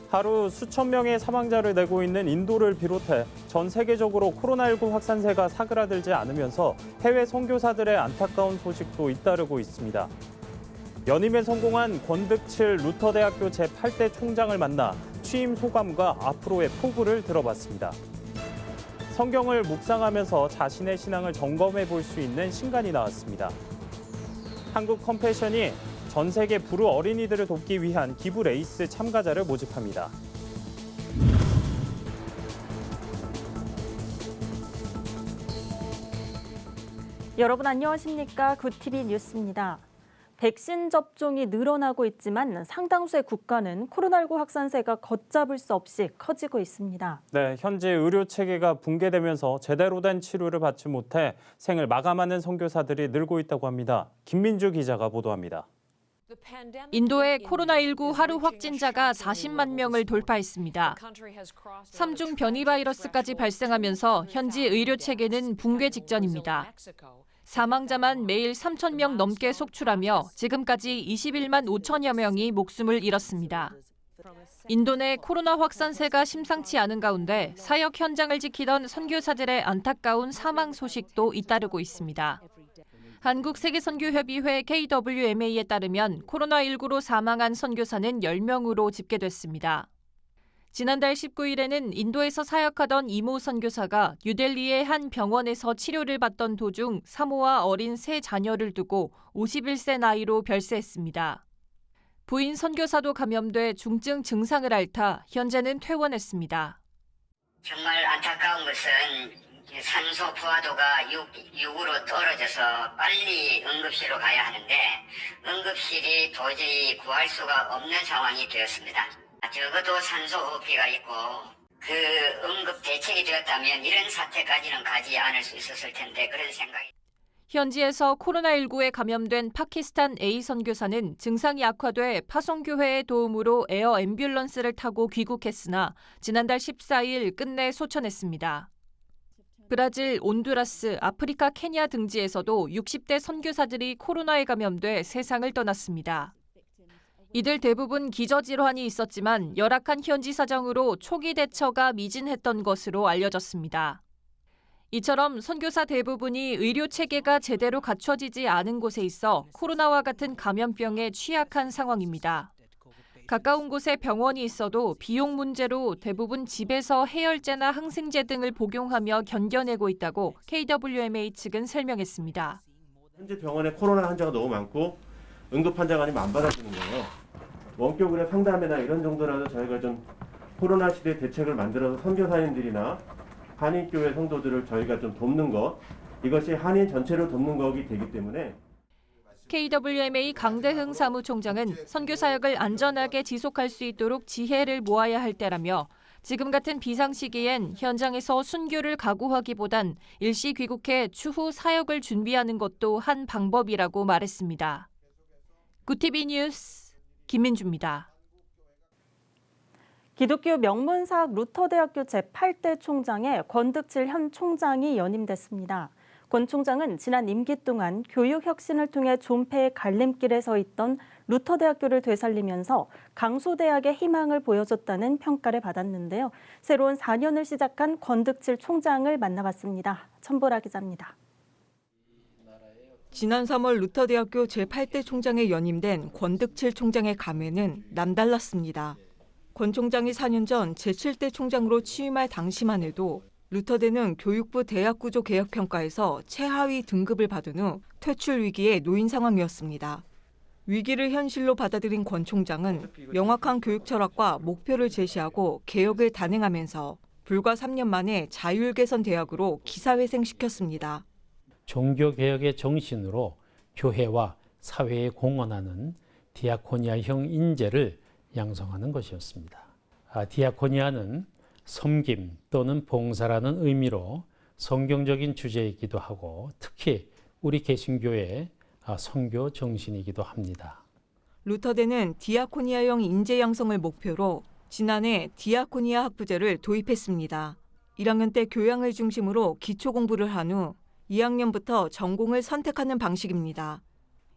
하루 수천 명의 사망자를 내고 있는 인도를 비롯해 전 세계적으로 코로나19 확산세가 사그라들지 않으면서 해외 선교사들의 안타까운 소식도 잇따르고 있습니다. 연임에 성공한 권득칠 루터대학교 제8대 총장을 만나 취임 소감과 앞으로의 포부를 들어봤습니다. 성경을 묵상하면서 자신의 신앙을 점검해 볼 수 있는 신간이 나왔습니다. 한국 컴패션이 전 세계 불우 어린이들을 돕기 위한 기부 레이스 참가자를 모집합니다. 여러분 안녕하십니까? 굿TV 뉴스입니다. 백신 접종이 늘어나고 있지만 상당수의 국가는 코로나19 확산세가 걷잡을 수 없이 커지고 있습니다. 네, 현재 의료 체계가 붕괴되면서 제대로 된 치료를 받지 못해 생을 마감하는 선교사들이 늘고 있다고 합니다. 김민주 기자가 보도합니다. 인도의 코로나19 하루 확진자가 40만 명을 돌파했습니다. 3중 변이 바이러스까지 발생하면서 현지 의료 체계는 붕괴 직전입니다. 사망자만 매일 3천 명 넘게 속출하며 지금까지 21만 5천여 명이 목숨을 잃었습니다. 인도 내 코로나 확산세가 심상치 않은 가운데 사역 현장을 지키던 선교사들의 안타까운 사망 소식도 잇따르고 있습니다. 한국세계선교협의회 KWMA에 따르면 코로나19로 사망한 선교사는 10명으로 집계됐습니다. 지난달 19일에는 인도에서 사역하던 이모 선교사가 뉴델리의 한 병원에서 치료를 받던 도중 사모와 어린 세 자녀를 두고 51세 나이로 별세했습니다. 부인 선교사도 감염돼 중증 증상을 앓다 현재는 퇴원했습니다. 정말 안타까운 것은 산소 부하도가 6으로 떨어져서 빨리 응급실로 가야 하는데 응급실이 도저히 구할 수가 없는 상황이 되었습니다. 적어도 산소 호흡기가 있고 그 응급 대책이 되었다면 이런 사태까지는 가지 않을 수 있었을 텐데 그런 생각이. 현지에서 코로나19에 감염된 파키스탄 A 선교사는 증상이 악화돼 파송교회의 도움으로 에어 앰뷸런스를 타고 귀국했으나 지난달 14일 끝내 소천했습니다. 브라질, 온두라스, 아프리카 케냐 등지에서도 60대 선교사들이 코로나에 감염돼 세상을 떠났습니다. 이들 대부분 기저질환이 있었지만 열악한 현지 사정으로 초기 대처가 미진했던 것으로 알려졌습니다. 이처럼 선교사 대부분이 의료 체계가 제대로 갖춰지지 않은 곳에 있어 코로나와 같은 감염병에 취약한 상황입니다. 가까운 곳에 병원이 있어도 비용 문제로 대부분 집에서 해열제나 항생제 등을 복용하며 견뎌내고 있다고 KWMA 측은 설명했습니다. 현재 병원에 코로나 환자가 너무 많고 응급 환자가 아니면 안 받아주는 거예요. 원격으로 상담이나 이런 정도라도 저희가 좀 코로나 시대 대책을 만들어서 선교사님들이나 한인교회 성도들을 저희가 좀 돕는 것, 이것이 한인 전체를 돕는 것이 되기 때문에 KWMA 강대흥 사무총장은 선교 사역을 안전하게 지속할 수 있도록 지혜를 모아야 할 때라며 지금 같은 비상시기엔 현장에서 순교를 각오하기보단 일시 귀국해 추후 사역을 준비하는 것도 한 방법이라고 말했습니다. 굿TV 뉴스 김민주입니다. 기독교 명문사학 루터대학교 제8대 총장에 권득칠 현 총장이 연임됐습니다. 권 총장은 지난 임기 동안 교육 혁신을 통해 존폐의 갈림길에 서 있던 루터대학교를 되살리면서 강소대학의 희망을 보여줬다는 평가를 받았는데요. 새로운 4년을 시작한 권득칠 총장을 만나봤습니다. 천보라 기자입니다. 지난 3월 루터대학교 제8대 총장에 연임된 권득칠 총장의 감회는 남달랐습니다. 권 총장이 4년 전 제7대 총장으로 취임할 당시만 해도 루터대는 교육부 대학구조 개혁평가에서 최하위 등급을 받은 후 퇴출 위기에 놓인 상황이었습니다. 위기를 현실로 받아들인 권 총장은 명확한 교육 철학과 목표를 제시하고 개혁을 단행하면서 불과 3년 만에 자율개선 대학으로 기사회생시켰습니다. 종교개혁의 정신으로 교회와 사회에 공헌하는 디아코니아형 인재를 양성하는 것이었습니다. 디아코니아는 섬김 또는 봉사라는 의미로 성경적인 주제이기도 하고 특히 우리 개신교의 선교 정신이기도 합니다. 루터대는 디아코니아형 인재 양성을 목표로 지난해 디아코니아 학부제를 도입했습니다. 1학년 때 교양을 중심으로 기초 공부를 한 후 2학년부터 전공을 선택하는 방식입니다.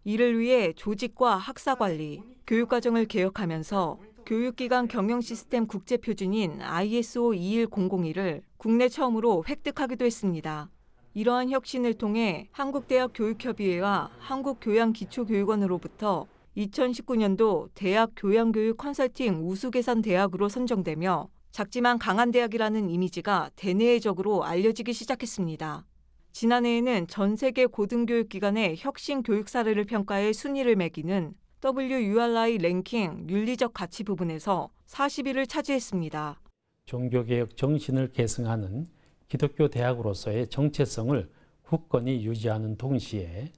이를 위해 조직과 학사관리, 교육과정을 개혁하면서 교육기관 경영시스템 국제표준인 ISO 21001을 국내 처음으로 획득하기도 했습니다. 이러한 혁신을 통해 한국대학교육협의회와 한국교양기초교육원으로부터 2019년도 대학 교양교육 컨설팅 우수개선 대학으로 선정되며 작지만 강한 대학이라는 이미지가 대내외적으로 알려지기 시작했습니다. 지난해에는 전 세계 고등교육기관의 혁신 교육 사례를 평가해 순위를 매기는 WURI 랭킹 윤리적 가치 부분에서 40위를 차지했습니다. 종교개혁 정신을 계승하는 기독교 대학으로서의 정체성을 굳건히 유지하는 동시에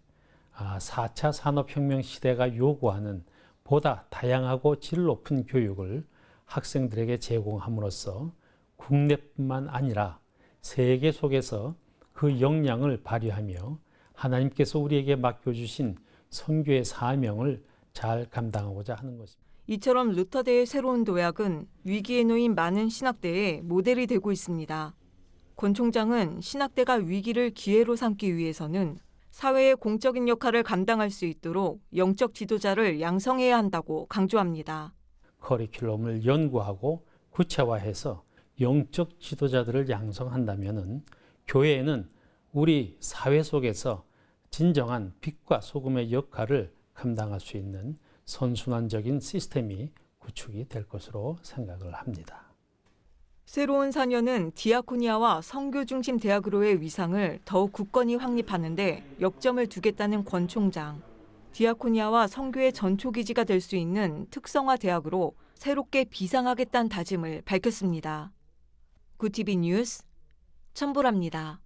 4차 산업혁명 시대가 요구하는 보다 다양하고 질 높은 교육을 학생들에게 제공함으로써 국내뿐만 아니라 세계 속에서 그 역량을 발휘하며 하나님께서 우리에게 맡겨주신 선교의 사명을 잘 감당하고자 하는 것입니다. 이처럼 루터대의 새로운 도약은 위기에 놓인 많은 신학대의 모델이 되고 있습니다. 권 총장은 신학대가 위기를 기회로 삼기 위해서는 사회의 공적인 역할을 감당할 수 있도록 영적 지도자를 양성해야 한다고 강조합니다. 커리큘럼을 연구하고 구체화해서 영적 지도자들을 양성한다면 교회에는 우리 사회 속에서 진정한 빛과 소금의 역할을 감당할 수 있는 선순환적인 시스템이 구축이 될 것으로 생각을 합니다. 새로운 4년은 디아코니아와 선교 중심 대학으로의 위상을 더욱 굳건히 확립하는 데 역점을 두겠다는 권 총장. 디아코니아와 선교의 전초기지가 될 수 있는 특성화 대학으로 새롭게 비상하겠다는 다짐을 밝혔습니다. 구티비 뉴스 천보라입니다.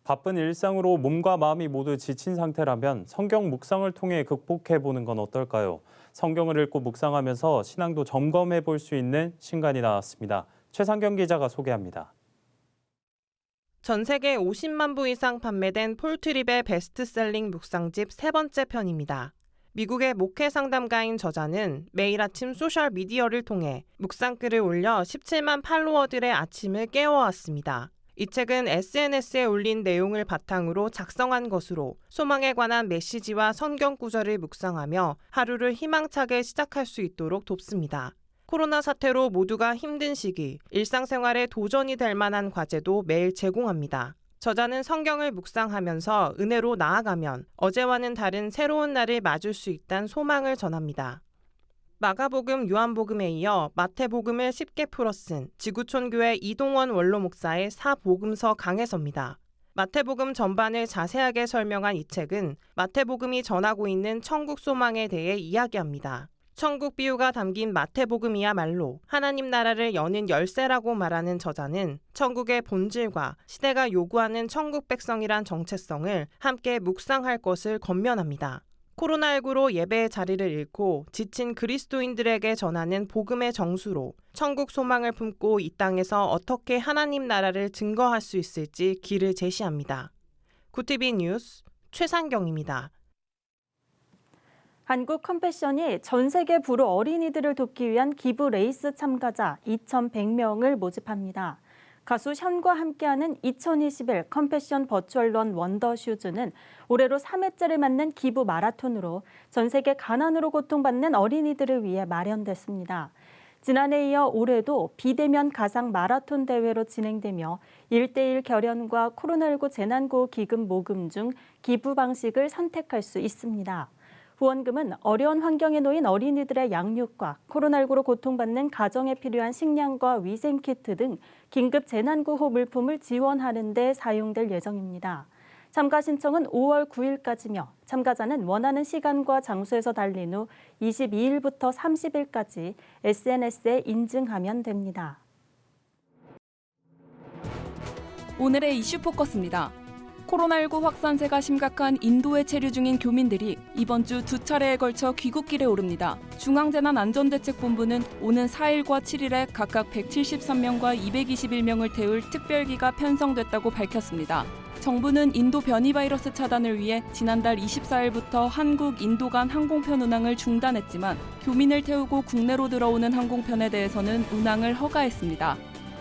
바쁜 일상으로 몸과 마음이 모두 지친 상태라면 성경 묵상을 통해 극복해보는 건 어떨까요? 성경을 읽고 묵상하면서 신앙도 점검해 볼 수 있는 신간이 나왔습니다. 최상경 기자가 소개합니다. 전 세계 50만 부 이상 판매된 폴 트립의 베스트셀링 묵상집 세 번째 편입니다. 미국의 목회 상담가인 저자는 매일 아침 소셜미디어를 통해 묵상글을 올려 17만 팔로워들의 아침을 깨워왔습니다. 이 책은 SNS에 올린 내용을 바탕으로 작성한 것으로 소망에 관한 메시지와 성경 구절을 묵상하며 하루를 희망차게 시작할 수 있도록 돕습니다. 코로나 사태로 모두가 힘든 시기, 일상생활에 도전이 될 만한 과제도 매일 제공합니다. 저자는 성경을 묵상하면서 은혜로 나아가면 어제와는 다른 새로운 날을 맞을 수 있다는 소망을 전합니다. 마가복음, 요한복음에 이어 마태복음을 쉽게 풀어쓴 지구촌교회 이동원 원로 목사의 사복음서 강해서입니다. 마태복음 전반을 자세하게 설명한 이 책은 마태복음이 전하고 있는 천국 소망에 대해 이야기합니다. 천국 비유가 담긴 마태복음이야말로 하나님 나라를 여는 열쇠라고 말하는 저자는 천국의 본질과 시대가 요구하는 천국 백성이란 정체성을 함께 묵상할 것을 권면합니다. 코로나19로 예배의 자리를 잃고 지친 그리스도인들에게 전하는 복음의 정수로 천국 소망을 품고 이 땅에서 어떻게 하나님 나라를 증거할 수 있을지 길을 제시합니다. 구티비 뉴스 최상경입니다. 한국 컴패션이 전 세계 불우 어린이들을 돕기 위한 기부 레이스 참가자 2,100명을 모집합니다. 가수 션과 함께하는 2021 컴패션 버추얼런 원더슈즈는 올해로 3회째를 맞는 기부 마라톤으로 전 세계 가난으로 고통받는 어린이들을 위해 마련됐습니다. 지난해에 이어 올해도 비대면 가상 마라톤 대회로 진행되며 1:1 결연과 코로나19 재난구호 기금 모금 중 기부 방식을 선택할 수 있습니다. 후원금은 어려운 환경에 놓인 어린이들의 양육과 코로나19로 고통받는 가정에 필요한 식량과 위생키트 등 긴급 재난구호 물품을 지원하는 데 사용될 예정입니다. 참가 신청은 5월 9일까지며 참가자는 원하는 시간과 장소에서 달린 후 22일부터 30일까지 SNS에 인증하면 됩니다. 오늘의 이슈 포커스입니다. 코로나19 확산세가 심각한 인도에 체류 중인 교민들이 이번 주 2차례에 걸쳐 귀국길에 오릅니다. 중앙재난안전대책본부는 오는 4일과 7일에 각각 173명과 221명을 태울 특별기가 편성됐다고 밝혔습니다. 정부는 인도 변이 바이러스 차단을 위해 지난달 24일부터 한국 인도 간 항공편 운항을 중단했지만 교민을 태우고 국내로 들어오는 항공편에 대해서는 운항을 허가했습니다.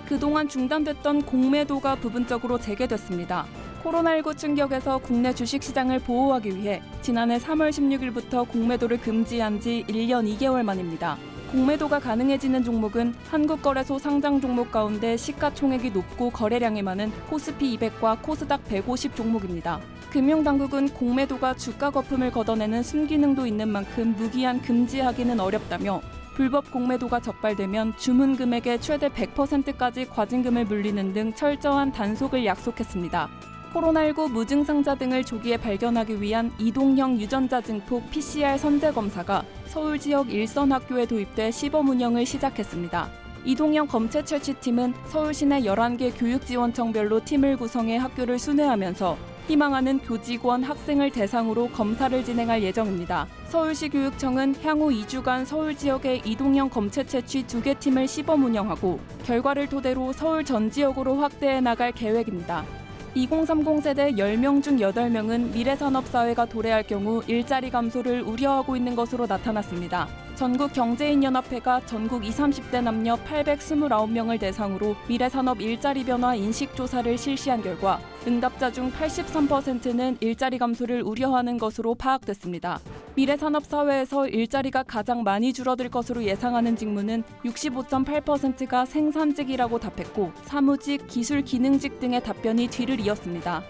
그동안 중단됐던 공매도가 부분적으로 재개됐습니다. 코로나19 충격에서 국내 주식시장을 보호하기 위해 지난해 3월 16일부터 공매도를 금지한 지 1년 2개월 만입니다. 공매도가 가능해지는 종목은 한국거래소 상장 종목 가운데 시가총액이 높고 거래량이 많은 코스피 200과 코스닥 150 종목입니다. 금융당국은 공매도가 주가 거품을 걷어내는 순기능도 있는 만큼 무기한 금지하기는 어렵다며 불법 공매도가 적발되면 주문 금액의 최대 100%까지 과징금을 물리는 등 철저한 단속을 약속했습니다. 코로나19 무증상자 등을 조기에 발견하기 위한 이동형 유전자 증폭 PCR 선제 검사가 서울 지역 일선 학교에 도입돼 시범 운영을 시작했습니다. 이동형 검체 채취팀은 서울 시내 11개 교육지원청별로 팀을 구성해 학교를 순회하면서 희망하는 교직원, 학생을 대상으로 검사를 진행할 예정입니다. 서울시 교육청은 향후 2주간 서울 지역의 이동형 검체 채취 2개 팀을 시범 운영하고 결과를 토대로 서울 전 지역으로 확대해 나갈 계획입니다. 2030 세대 10명 중 8명은 미래산업사회가 도래할 경우 일자리 감소를 우려하고 있는 것으로 나타났습니다. 전국경제인연합회가 전국 20, 30대 남녀 829명을 대상으로 미래산업 일자리 변화 인식조사를 실시한 결과 응답자 중 83%는 일자리 감소를 우려하는 것으로 파악됐습니다. 미래산업사회에서 일자리가 가장 많이 줄어들 것으로 예상하는 직무는 65.8%가 생산직이라고 답했고 사무직, 기술기능직 등의 답변이 뒤를 이었습니다.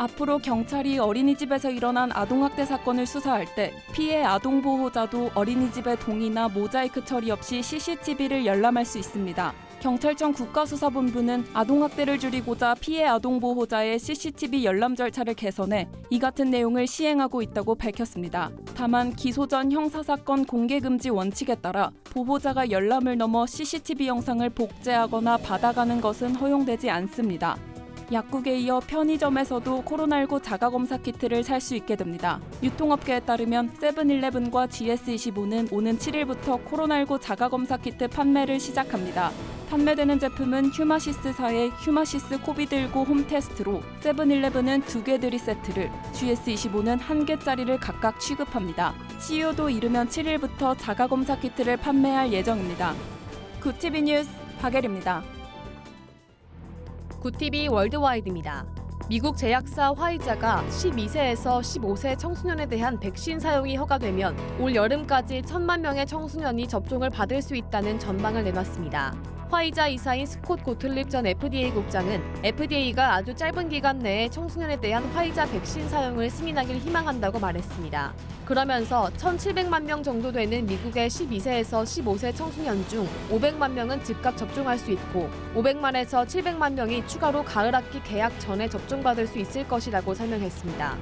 앞으로 경찰이 어린이집에서 일어난 아동학대 사건을 수사할 때 피해 아동보호자도 어린이집의 동의나 모자이크 처리 없이 CCTV를 열람할 수 있습니다. 경찰청 국가수사본부는 아동학대를 줄이고자 피해 아동보호자의 CCTV 열람 절차를 개선해 이 같은 내용을 시행하고 있다고 밝혔습니다. 다만 기소 전 형사사건 공개금지 원칙에 따라 보호자가 열람을 넘어 CCTV 영상을 복제하거나 받아가는 것은 허용되지 않습니다. 약국에 이어 편의점에서도 코로나19 자가검사 키트를 살 수 있게 됩니다. 유통업계에 따르면 세븐일레븐과 GS25는 오는 7일부터 코로나19 자가검사 키트 판매를 시작합니다. 판매되는 제품은 휴마시스사의 휴마시스 코비드19 홈테스트로 세븐일레븐은 2개 드리 세트를, GS25는 1개짜리를 각각 취급합니다. CEO도 이르면 7일부터 자가검사 키트를 판매할 예정입니다. 굿TV 뉴스 박예리입니다. 굿TV 월드와이드입니다. 미국 제약사 화이자가 12세에서 15세 청소년에 대한 백신 사용이 허가되면 올 여름까지 1,000만 명의 청소년이 접종을 받을 수 있다는 전망을 내놨습니다. 화이자 이사인 스콧 고틀립 전 FDA 국장은 FDA가 아주 짧은 기간 내에 청소년에 대한 화이자 백신 사용을 승인하길 희망한다고 말했습니다. 그러면서 1,700만 명 정도 되는 미국의 12세에서 15세 청소년 중 500만 명은 즉각 접종할 수 있고 500만에서 700만 명이 추가로 가을 학기 개학 전에 접종받을 수 있을 것이라고 설명했습니다.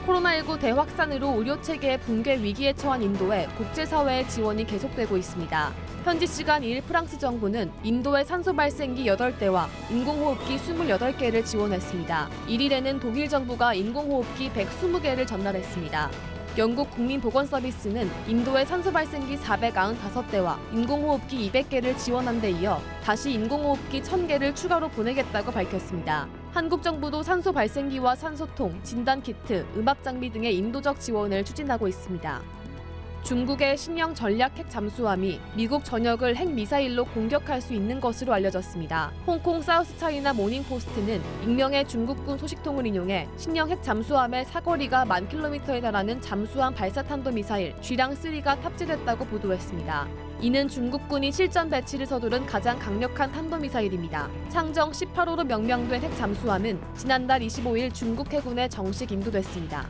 코로나19 대확산으로 의료체계의 붕괴 위기에 처한 인도에 국제사회의 지원이 계속되고 있습니다. 현지 시간 2일 프랑스 정부는 인도의 산소 발생기 8대와 인공호흡기 28개를 지원했습니다. 1일에는 독일 정부가 인공호흡기 120개를 전달했습니다. 영국 국민보건서비스는 인도의 산소 발생기 495대와 인공호흡기 200개를 지원한 데 이어 다시 인공호흡기 1000개를 추가로 보내겠다고 밝혔습니다. 한국 정부도 산소 발생기와 산소통, 진단키트, 음압장비 등의 인도적 지원을 추진하고 있습니다. 중국의 신형 전략 핵 잠수함이 미국 전역을 핵미사일로 공격할 수 있는 것으로 알려졌습니다. 홍콩 사우스차이나 모닝포스트는 익명의 중국군 소식통을 인용해 신형 핵 잠수함의 사거리가 10,000km에 달하는 잠수함 발사탄도미사일 쥐랑3가 탑재됐다고 보도했습니다. 이는 중국군이 실전 배치를 서두른 가장 강력한 탄도미사일입니다. 창정 18호로 명명된 핵 잠수함은 지난달 25일 중국 해군에 정식 인도됐습니다.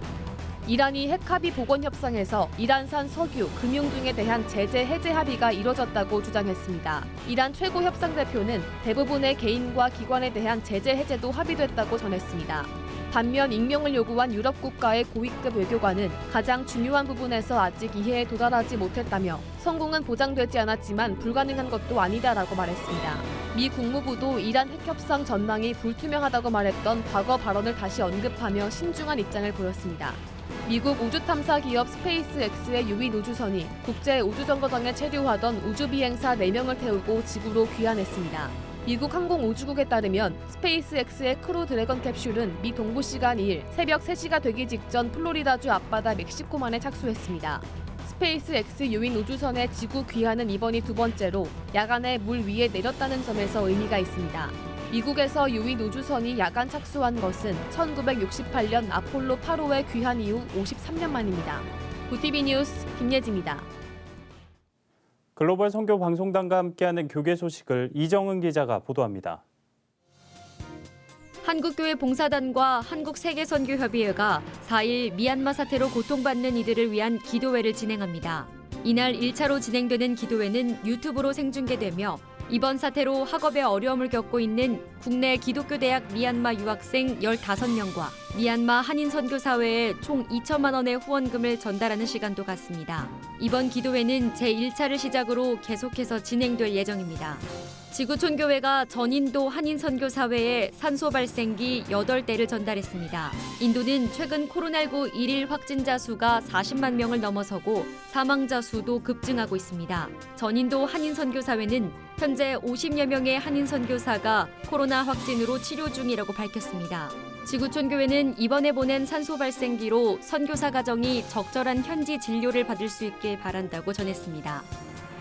이란이 핵합의 복원 협상에서 이란산 석유, 금융 등에 대한 제재 해제 합의가 이뤄졌다고 주장했습니다. 이란 최고 협상 대표는 대부분의 개인과 기관에 대한 제재 해제도 합의됐다고 전했습니다. 반면 익명을 요구한 유럽 국가의 고위급 외교관은 가장 중요한 부분에서 아직 이해에 도달하지 못했다며 성공은 보장되지 않았지만 불가능한 것도 아니다라고 말했습니다. 미 국무부도 이란 핵협상 전망이 불투명하다고 말했던 과거 발언을 다시 언급하며 신중한 입장을 보였습니다. 미국 우주탐사 기업 스페이스X의 유인 우주선이 국제 우주정거장에 체류하던 우주비행사 4명을 태우고 지구로 귀환했습니다. 미국 항공우주국에 따르면 스페이스X의 크루 드래건 캡슐은 미 동부시간 2일 새벽 3시가 되기 직전 플로리다주 앞바다 멕시코만에 착수했습니다. 스페이스X 유인 우주선의 지구 귀환은 이번이 2번째로 야간에 물 위에 내렸다는 점에서 의미가 있습니다. 미국에서 유인 우주선이 야간 착수한 것은 1968년 아폴로 8호에 귀환 이후 53년 만입니다. 구티비 뉴스 김예지입니다. 글로벌 선교 방송단과 함께하는 교계 소식을 이정은 기자가 보도합니다. 한국교회 봉사단과 한국세계선교협의회가 4일 미얀마 사태로 고통받는 이들을 위한 기도회를 진행합니다. 이날 1차로 진행되는 기도회는 유튜브로 생중계되며 이번 사태로 학업에 어려움을 겪고 있는 국내 기독교대학 미얀마 유학생 15명과 미얀마 한인선교사회에 총 2천만 원의 후원금을 전달하는 시간도 갖습니다. 이번 기도회는 제1차를 시작으로 계속해서 진행될 예정입니다. 지구촌교회가 전인도 한인선교사회에 산소 발생기 8대를 전달했습니다. 인도는 최근 코로나19 일일 확진자 수가 40만 명을 넘어서고 사망자 수도 급증하고 있습니다. 전인도 한인선교사회는 현재 50여 명의 한인선교사가 코로나 확진으로 치료 중이라고 밝혔습니다. 지구촌교회는 이번에 보낸 산소 발생기로 선교사 가정이 적절한 현지 진료를 받을 수 있길 바란다고 전했습니다.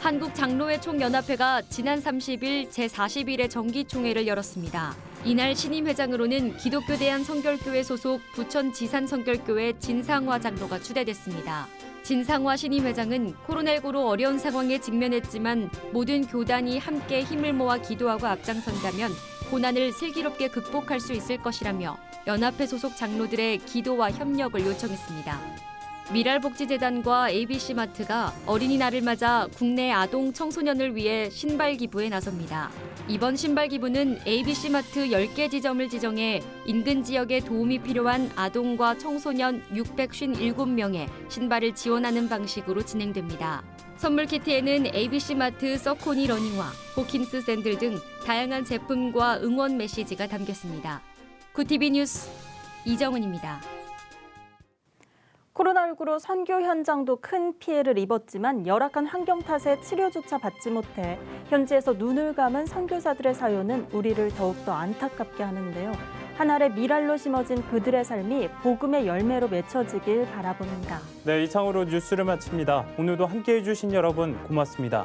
한국장로회 총연합회가 지난 30일 제41회 정기총회를 열었습니다. 이날 신임 회장으로는 기독교 대한성결교회 소속 부천 지산성결교회 진상화 장로가 추대됐습니다. 진상화 신임 회장은 코로나19로 어려운 상황에 직면했지만 모든 교단이 함께 힘을 모아 기도하고 앞장선다면 고난을 슬기롭게 극복할 수 있을 것이라며 연합회 소속 장로들의 기도와 협력을 요청했습니다. 미랄복지재단과 ABC마트가 어린이날을 맞아 국내 아동 청소년을 위해 신발 기부에 나섭니다. 이번 신발 기부는 ABC마트 10개 지점을 지정해 인근 지역에 도움이 필요한 아동과 청소년 657명에 신발을 지원하는 방식으로 진행됩니다. 선물 키트에는 ABC마트 서코니 러닝화, 호킨스 샌들 등 다양한 제품과 응원 메시지가 담겼습니다. 구티비 뉴스 이정은입니다. 코로나19로 선교 현장도 큰 피해를 입었지만 열악한 환경 탓에 치료조차 받지 못해 현지에서 눈을 감은 선교사들의 사연은 우리를 더욱더 안타깝게 하는데요. 한 알의 미랄로 심어진 그들의 삶이 복음의 열매로 맺혀지길 바라봅니다. 네, 이상으로 뉴스를 마칩니다. 오늘도 함께해 주신 여러분 고맙습니다.